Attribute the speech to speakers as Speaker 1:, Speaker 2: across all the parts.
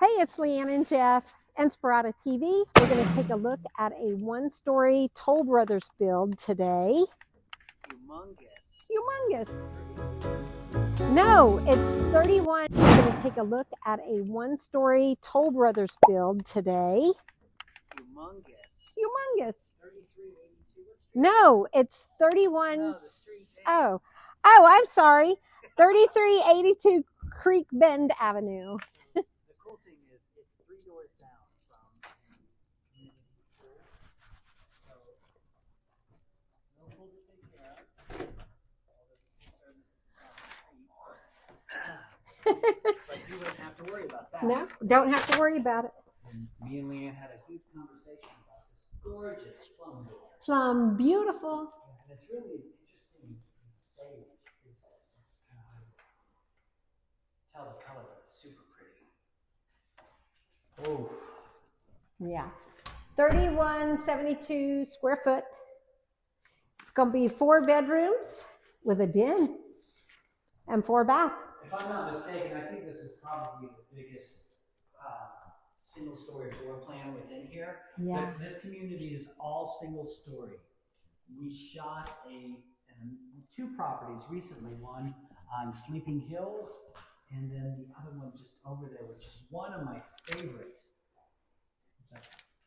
Speaker 1: Hey, it's Leanne and Jeff, Inspirada TV. We're going to take a look at a one-story Toll Brothers build today. Humongous. No, it's 31. We're going to take a look at a one-story Toll Brothers build today. Humongous. No, it's 31. Oh, I'm sorry. 3382 Creek Bend Avenue.
Speaker 2: The cool thing is it's 3 doors down from so no hole to take care of. But you wouldn't have to worry about that.
Speaker 1: No, don't have to worry about it.
Speaker 2: And me and Leanne had a huge conversation about this gorgeous plum door.
Speaker 1: Plum, beautiful.
Speaker 2: And it's really interesting stage is this kind of tell the color, but it's super pretty. Oh.
Speaker 1: Yeah. 3172 square foot. It's going to be 4 bedrooms with a den and 4 bath.
Speaker 2: If I'm not mistaken, I think this is probably the biggest single-story floor plan within here.
Speaker 1: Yeah.
Speaker 2: But this community is all single-story. We shot 2 properties recently, one on Sleeping Hills, and then the other one just over there, which is one of my favorites.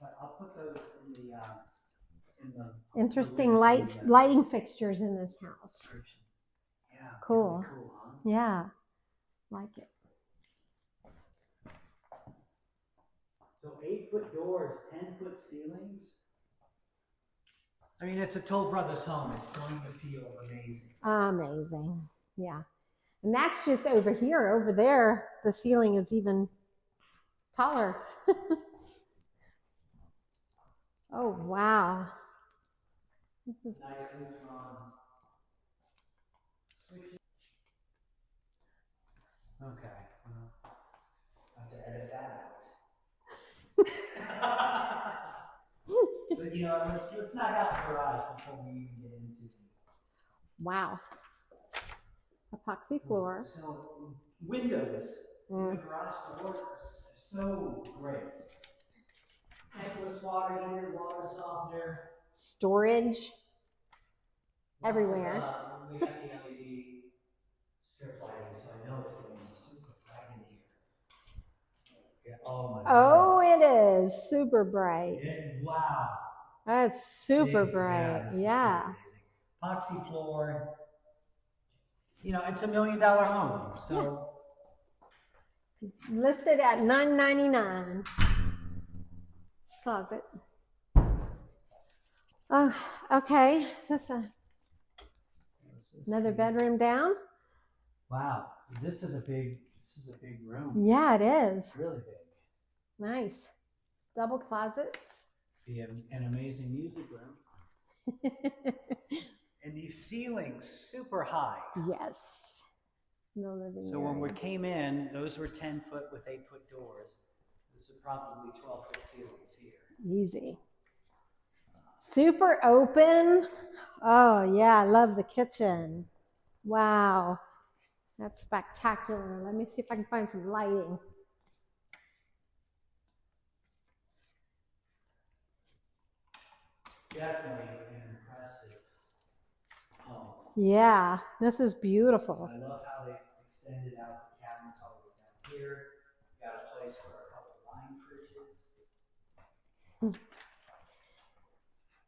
Speaker 2: But I'll put those in the
Speaker 1: Interesting lighting fixtures in this house.
Speaker 2: Yeah.
Speaker 1: Cool.
Speaker 2: Really cool, huh?
Speaker 1: Yeah. Like it.
Speaker 2: So 8-foot doors, 10-foot ceilings. I mean, it's a Toll Brothers home. It's going to feel amazing.
Speaker 1: Amazing. Yeah. And that's just over here. Over there, the ceiling is even taller. Oh, wow. This is
Speaker 2: nice neutron. Switch. Okay. I have to edit that out. But you know, let's knock out the garage before we even get into it.
Speaker 1: wow. Epoxy floor.
Speaker 2: So windows in the garage doors are so great. Tankless water heater, water softener.
Speaker 1: Storage everywhere.
Speaker 2: We got the LED strip lighting, so I know it's going to be super bright in here. Yeah. Oh my
Speaker 1: Oh, it is super bright.
Speaker 2: Wow.
Speaker 1: That's super bright. Yeah.
Speaker 2: Epoxy floor. You know, it's $1 million home. So
Speaker 1: listed at $999. Closet. Oh, okay. That's another bedroom down.
Speaker 2: Wow, this is a big room.
Speaker 1: Yeah, it is.
Speaker 2: It's really big.
Speaker 1: Nice. Double closets.
Speaker 2: We have an amazing music room. And these ceilings super high.
Speaker 1: Yes. No living
Speaker 2: So
Speaker 1: area.
Speaker 2: when we came in, those were 10-foot with 8-foot doors. This is probably 12-foot ceilings here.
Speaker 1: Easy. Super open. Oh, yeah. I love the kitchen. Wow. That's spectacular. Let me see if I can find some lighting.
Speaker 2: Definitely an impressive home.
Speaker 1: Yeah, this is beautiful.
Speaker 2: I love how they extended out the cabinets all the way down here. You got a place for a couple of wine fridges.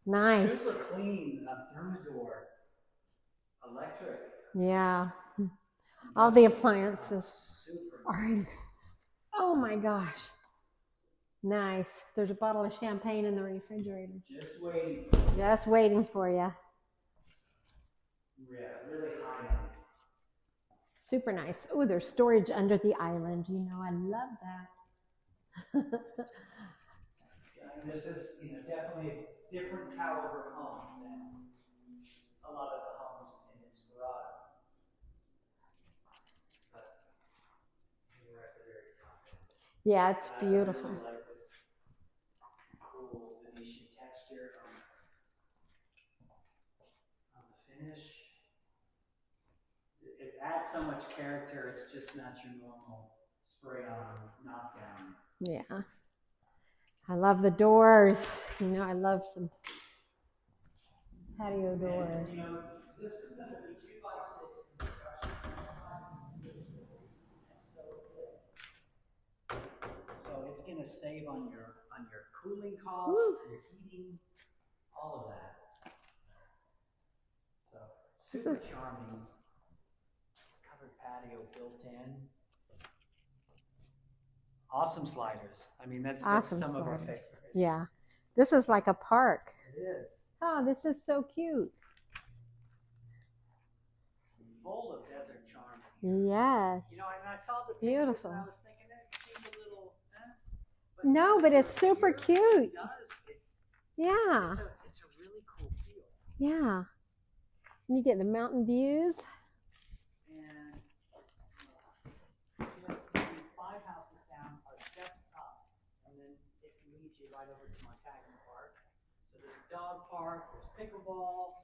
Speaker 1: Nice.
Speaker 2: Super clean, Thermador, electric.
Speaker 1: Yeah. All the appliances are in. Oh my gosh. Nice. There's a bottle of champagne in the refrigerator.
Speaker 2: Just waiting.
Speaker 1: Just waiting for you.
Speaker 2: Yeah, really high end.
Speaker 1: Super nice. Oh, there's storage under the island. You know, I love that.
Speaker 2: And this is, definitely a different caliber home than a lot of the homes in Inspirada. But we're at the very top end.
Speaker 1: Yeah, it's beautiful.
Speaker 2: I really like this cool Venetian texture on the finish. It adds so much character. It's just not your normal spray on knockdown
Speaker 1: Yeah. I love the doors. You know, I love some patio doors.
Speaker 2: And, you know, this is going to be 2x6 construction. So thick. So it's going to save on your cooling costs,
Speaker 1: Woo.
Speaker 2: your heating, all of that. So
Speaker 1: This
Speaker 2: super
Speaker 1: is
Speaker 2: charming. Covered patio built in. Awesome sliders. I mean, that's
Speaker 1: awesome
Speaker 2: some of our
Speaker 1: sliders.
Speaker 2: favorites.
Speaker 1: Yeah. This is like a park.
Speaker 2: It is.
Speaker 1: Oh, this is so cute.
Speaker 2: Full of desert charm.
Speaker 1: Yes.
Speaker 2: You know, and I saw the pictures
Speaker 1: Beautiful.
Speaker 2: and I was thinking it seemed a little, but
Speaker 1: No, but it's super cute.
Speaker 2: It does.
Speaker 1: Yeah.
Speaker 2: It's a really cool feel.
Speaker 1: Yeah. You get the mountain views.
Speaker 2: And just maybe 5 houses down are steps up, and then it leads you right over to my tagging park. So there's a dog park, there's pickleball,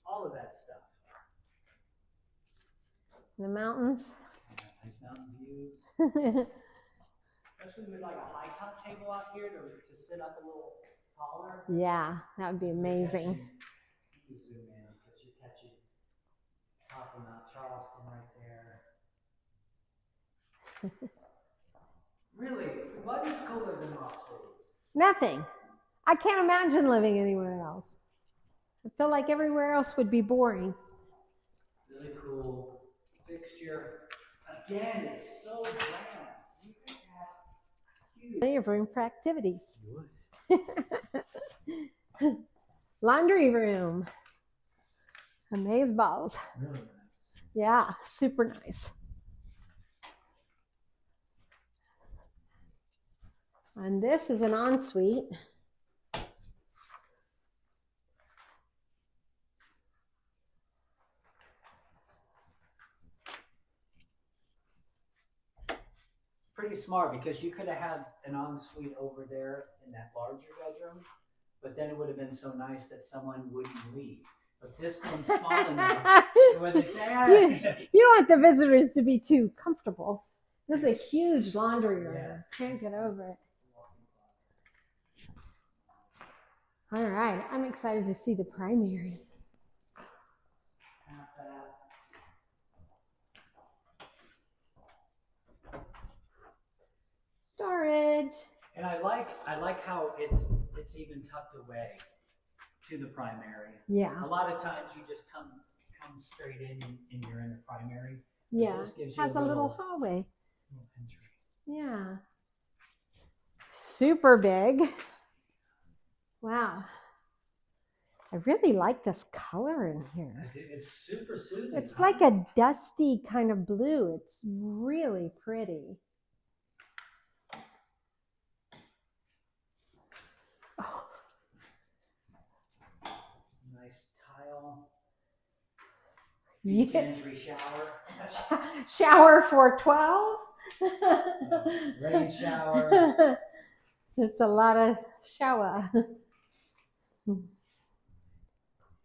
Speaker 2: all of that stuff.
Speaker 1: The mountains.
Speaker 2: Yeah, nice mountain views. Especially with like a high top table out here to sit up a little taller.
Speaker 1: Yeah, that would be amazing.
Speaker 2: You zoom in because you're catching top of Mount Charleston right there. Really, what is cooler than Las Vegas?
Speaker 1: Nothing. I can't imagine living anywhere else. I feel like everywhere else would be boring.
Speaker 2: Really cool fixture. Again, it's so grand. You could have huge.
Speaker 1: Plenty of room for activities.
Speaker 2: You would.
Speaker 1: Laundry room. Amaze balls.
Speaker 2: Really nice.
Speaker 1: Yeah, super nice. And this is an ensuite.
Speaker 2: Pretty smart because you could have had an ensuite over there in that larger bedroom, but then it would have been so nice that someone wouldn't leave. But this one's small enough where they say, hey.
Speaker 1: You don't want the visitors to be too comfortable. This is a huge laundry room.
Speaker 2: Yes.
Speaker 1: Can't get over it. All right, I'm excited to see the primary. Storage.
Speaker 2: And I like how it's even tucked away to the primary.
Speaker 1: Yeah.
Speaker 2: A lot of times you just come straight in and you're in the primary.
Speaker 1: Yeah.
Speaker 2: This gives you
Speaker 1: Has a little hallway.
Speaker 2: little entry.
Speaker 1: Yeah. Super big. Wow. I really like this color in here.
Speaker 2: It's super soothing.
Speaker 1: It's like a dusty kind of blue. It's really pretty. Oh.
Speaker 2: Nice tile.
Speaker 1: Yeah.
Speaker 2: Entry shower.
Speaker 1: Shower for 12.
Speaker 2: Rain shower.
Speaker 1: It's a lot of shower.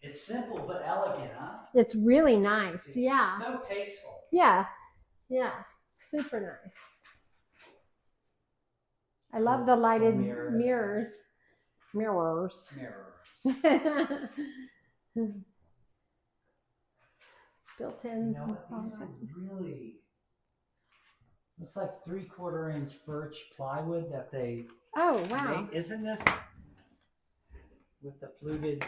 Speaker 2: It's simple but elegant, huh?
Speaker 1: It's really nice. Yeah.
Speaker 2: So tasteful.
Speaker 1: Yeah. Yeah. Super nice. I love the lighted mirrors. Mirrors. Built-ins.
Speaker 2: You know what? These are really, looks like 3/4 inch birch plywood that they
Speaker 1: Oh, wow.
Speaker 2: made. Isn't this with the fluted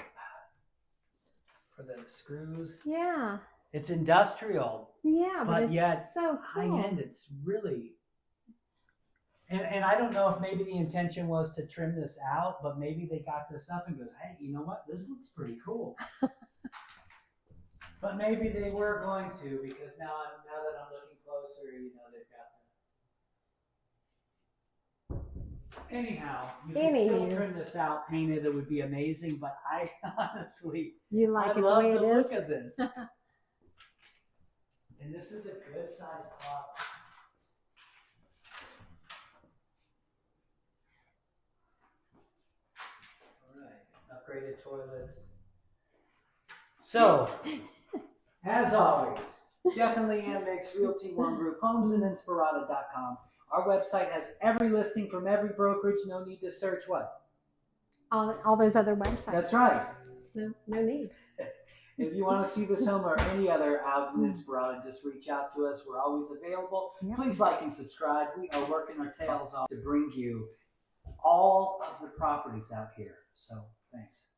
Speaker 2: for the screws?
Speaker 1: Yeah.
Speaker 2: It's industrial,
Speaker 1: Yeah, but it's
Speaker 2: yet
Speaker 1: so
Speaker 2: high
Speaker 1: cool.
Speaker 2: end. It's really, and I don't know if maybe the intention was to trim this out, but maybe they got this up and goes, hey, you know what? This looks pretty cool. But maybe they were going to, because now that I'm looking closer, you know, they've got that. Anyhow, you can still trim this out, paint it. It would be amazing. But I honestly,
Speaker 1: You like
Speaker 2: I
Speaker 1: it
Speaker 2: love
Speaker 1: the way
Speaker 2: the
Speaker 1: it
Speaker 2: look
Speaker 1: is?
Speaker 2: of this. And this is a good size closet. All right, upgraded toilets. So, as always, definitely Ann makes Realty One Group, homes and Inspirada.com. Our website has every listing from every brokerage. No need to search what?
Speaker 1: All those other websites.
Speaker 2: That's right.
Speaker 1: No need.
Speaker 2: If you want to see this home or any other out in Inspirada, just reach out to us. We're always available.
Speaker 1: Yep.
Speaker 2: Please like and subscribe. We are working our tails off to bring you all of the properties out here. So thanks.